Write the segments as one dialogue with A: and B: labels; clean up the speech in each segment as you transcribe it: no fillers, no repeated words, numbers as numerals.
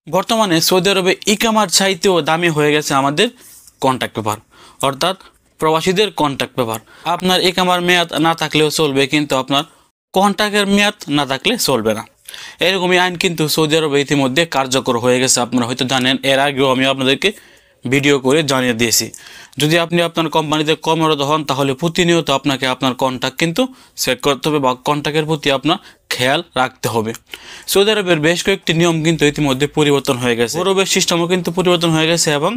A: বর্তমানে সৌদি আরবে ইকামার চাইতেও দামি হয়ে গেছে আমাদের কন্ট্যাক্ট পেপার, অর্থাৎ প্রবাসীদের কন্ট্যাক্ট পেপার। আপনার ইকামার মেয়াদ না থাকলেও চলবে, কিন্তু আপনার কন্ট্যাক্টের মেয়াদ না থাকলে চলবে না। এরকমই আইন কিন্তু সৌদি আরবে ইতিমধ্যে কার্যকর হয়ে গেছে। আপনারা হয়তো জানেন, এর আগেও আমি আপনাদেরকে ভিডিও করে জানিয়ে দিয়েছি। যদি আপনি আপনার কোম্পানিতে কর্মরত হন তাহলে প্রতিনিয়ত আপনাকে আপনার কন্ট্যাক্ট কিন্তু সেট করতে হবে বা কন্ট্যাক্টের প্রতি আপনার খেয়াল রাখতে হবে। সৌদি আরবের বেশ কয়েকটি নিয়ম কিন্তু ইতিমধ্যে পরিবর্তন হয়ে গেছে। হরুপের সিস্টেমও কিন্তু পরিবর্তন হয়ে গেছে এবং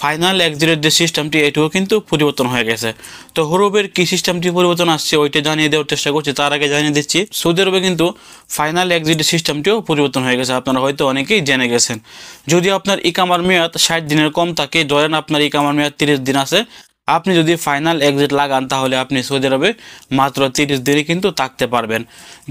A: ফাইনাল এক্সিটের যে সিস্টেমটি এটিও কিন্তু পরিবর্তন হয়ে গেছে। তো হরুপের কি সিস্টেমটি পরিবর্তন আসছে ওইটা জানিয়ে দেওয়ার চেষ্টা করছি। তার আগে জানিয়ে দিচ্ছি, সৌদি আরবে কিন্তু ফাইনাল এক্সিটের সিস্টেমটিও পরিবর্তন হয়ে গেছে। আপনারা হয়তো অনেকেই জেনে গেছেন। যদি আপনার ইকামার মেয়াদ 60 দিনের কম থাকে, ধরেন আপনার ইকামার মেয়াদ 30 দিন আছে, আপনি যদি ফাইনাল এক্সিট লাগান তাহলে আপনি সৌদি আরবে মাত্র 30 দিনে কিন্তু থাকতে পারবেন।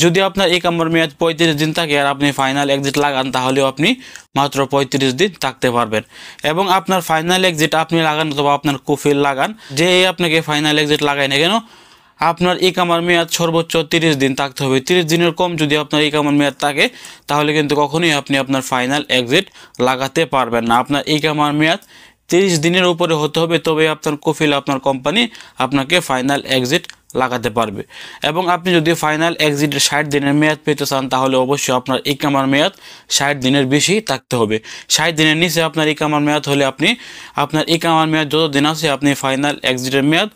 A: যদি আপনার ইকামার মেয়াদ 35 দিন থাকে আর আপনি ফাইনাল এক্সিট লাগান তাহলেও আপনি মাত্র 35 দিন থাকতে পারবেন। এবং আপনার ফাইনাল এক্সিট আপনি লাগান অথবা আপনার কুফিল লাগান, যে আপনাকে ফাইনাল এক্সিট লাগায় না কেন, আপনার ইকামার মেয়াদ সর্বোচ্চ 30 দিন থাকতে হবে। 30 দিনের কম যদি আপনার ইকামার মেয়াদ থাকে তাহলে কিন্তু কখনোই আপনি আপনার ফাইনাল এক্সিট লাগাতে পারবেন না। আপনার ইকামার মেয়াদ 30 দিনের উপরে হতে হবে, তবে আপনার কফিল আপনার কোম্পানি আপনাকে ফাইনাল এক্সিট লাগাতে পারবে। এবং আপনি যদি ফাইনাল এক্সিটের 60 দিনের মেয়াদ পেতে চান তাহলে অবশ্যই আপনার ইকামার মেয়াদ 60 দিনের বেশি থাকতে হবে। 60 দিনের নিচে আপনার ইকামার মেয়াদ হলে আপনি আপনার ইকামার মেয়াদ যত দিন আছে আপনি ফাইনাল এক্সিটের মেয়াদ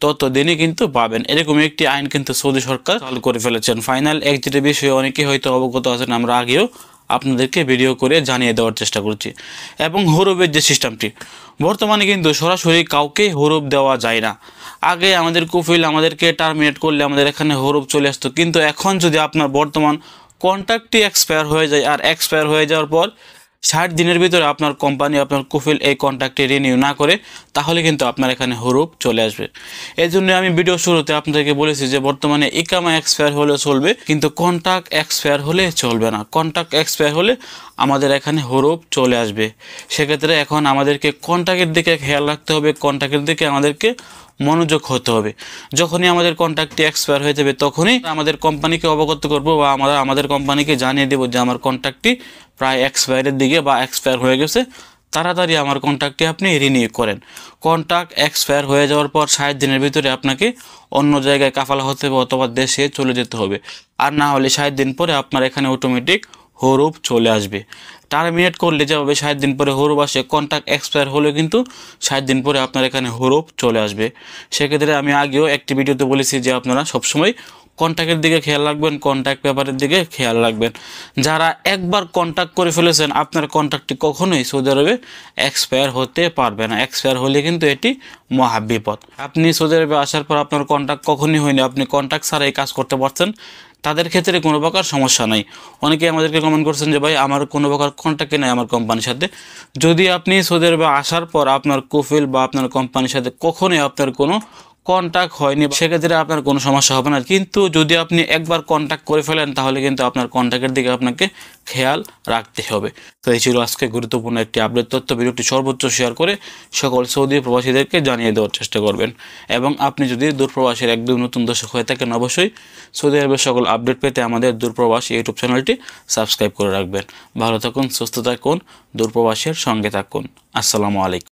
A: তত দিনই কিন্তু পাবেন। এরকম একটি আইন কিন্তু সৌদি সরকার চালু করে ফেলেছেন। ফাইনাল এক্সিটের বিষয়ে অনেকেই হয়তো অবগত আছেন, আমরা আগেও আপনাদেরকে ভিডিও করে জানিয়ে দেওয়ার চেষ্টা করছি। এবং হরুপের যে সিস্টেমটি, বর্তমানে কিন্তু সরাসরি কাউকে হরুপ দেওয়া যায় না। আগে আমাদের কুফিল আমাদেরকে টার্মিনেট করলে আমাদের এখানে হরুপ চলে আসতো, কিন্তু এখন যদি আপনার বর্তমান কন্ট্রাক্টটি এক্সপায়ার হয়ে যায় আর এক্সপায়ার হয়ে যাওয়ার পর 60 দিনের ভিতরে আপনার কোম্পানি আপনার কুফিল এই কন্ট্রাক্টটি রিনিউ না করে তাহলে কিন্তু আপনার এখানে হরুপ চলে আসবে। এই জন্য আমি ভিডিও শুরুতে আপনাদেরকে বলেছি যে বর্তমানে ইকামা এক্সপায়ার হলে চলবে, কিন্তু কন্ট্রাক্ট এক্সপায়ার হলে চলবে না। কন্ট্রাক্ট এক্সপায়ার হলে আমাদের এখানে হরুপ চলে আসবে। সেক্ষেত্রে এখন আমাদেরকে কন্ট্রাক্টের দিকে খেয়াল রাখতে হবে, কন্ট্রাক্টের দিকে আমাদেরকে মনোযোগ হতে হবে। যখনই আমাদের কন্ট্রাক্টটি এক্সপায়ার হয়ে যাবে তখনই আমাদের কোম্পানিকে অবগত করব বা আমরা আমাদের কোম্পানিকে জানিয়ে দেবো যে আমার কন্ট্রাক্টটি প্রায় এক্সপায়ারের দিকে বা এক্সপায়ার হয়ে গেছে, তাড়াতাড়ি আমার কন্ট্রাক্টটি আপনি রিনিউ করেন। কন্ট্রাক্ট এক্সপায়ার হয়ে যাওয়ার পর 60 দিনের ভিতরে আপনাকে অন্য জায়গায় কাফালা হতে হবে অথবা দেশে চলে যেতে হবে। আর না হলে 60 দিন পরে আপনার এখানে অটোমেটিক হরুপ চলে আসবে। টার্মিনেট করলে যেভাবে 60 দিন পরে হরুপ আসে, কন্ট্রাক্ট এক্সপায়ার হলে কিন্তু 60 দিন পরে আপনার এখানে হরুপ চলে আসবে। সেক্ষেত্রে আমি আগেও একটি ভিডিওতে বলেছি যে আপনারা সবসময় কন্ট্রাক্টের দিকে খেয়াল রাখবেন, কন্ট্রাক্ট পেপারের দিকে খেয়াল রাখবেন। যারা একবার কন্ট্রাক্ট করে ফেলেছেন আপনার কন্ট্রাক্টটি কখনোই সৌদি আরবে এক্সপায়ার হতে পারবে না। এক্সপায়ার হলে কিন্তু এটি মহাবিপদ। আপনি সৌদি আরবে আসার পর আপনার কন্ট্রাক্ট কখনই হয়নি, আপনি কন্ট্রাক্ট ছাড়াই কাজ করতে পারছেন, তাদের ক্ষেত্রে কোনো প্রকার সমস্যা নাই। অনেকে আমাদেরকে কমেন্ট করছেন যে ভাই আমার কোনো প্রকার কন্ট্রাক্টই নাই আমার কোম্পানির সাথে। যদি আপনি সৌদি আরবে আসার পর আপনার কুফিল বা আপনার কোম্পানির সাথে কখনোই আপনার কোনো কন্ট্যাক্ট হয়নি, সেক্ষেত্রে আপনার কোনো সমস্যা হবে না। কিন্তু যদি আপনি একবার কন্ট্যাক্ট করে ফেলেন তাহলে কিন্তু আপনার কন্ট্যাক্টের দিকে আপনাকে খেয়াল রাখতে হবে। তো এই ছিল আজকে গুরুত্বপূর্ণ একটি আপডেট তথ্য। ভিডিওটি সর্বোচ্চ শেয়ার করে সকল সৌদি প্রবাসীদেরকে জানিয়ে দেওয়ার চেষ্টা করবেন। এবং আপনি যদি দূরপ্রবাসীর একদম নতুন দর্শক হয়ে থাকেন অবশ্যই সৌদি আরবের সকল আপডেট পেতে আমাদের দূরপ্রবাসী ইউটিউব চ্যানেলটি সাবস্ক্রাইব করে রাখবেন। ভালো থাকুন, সুস্থ থাকুন, দূরপ্রবাসীর সঙ্গে থাকুন। আসসালামু আলাইকুম।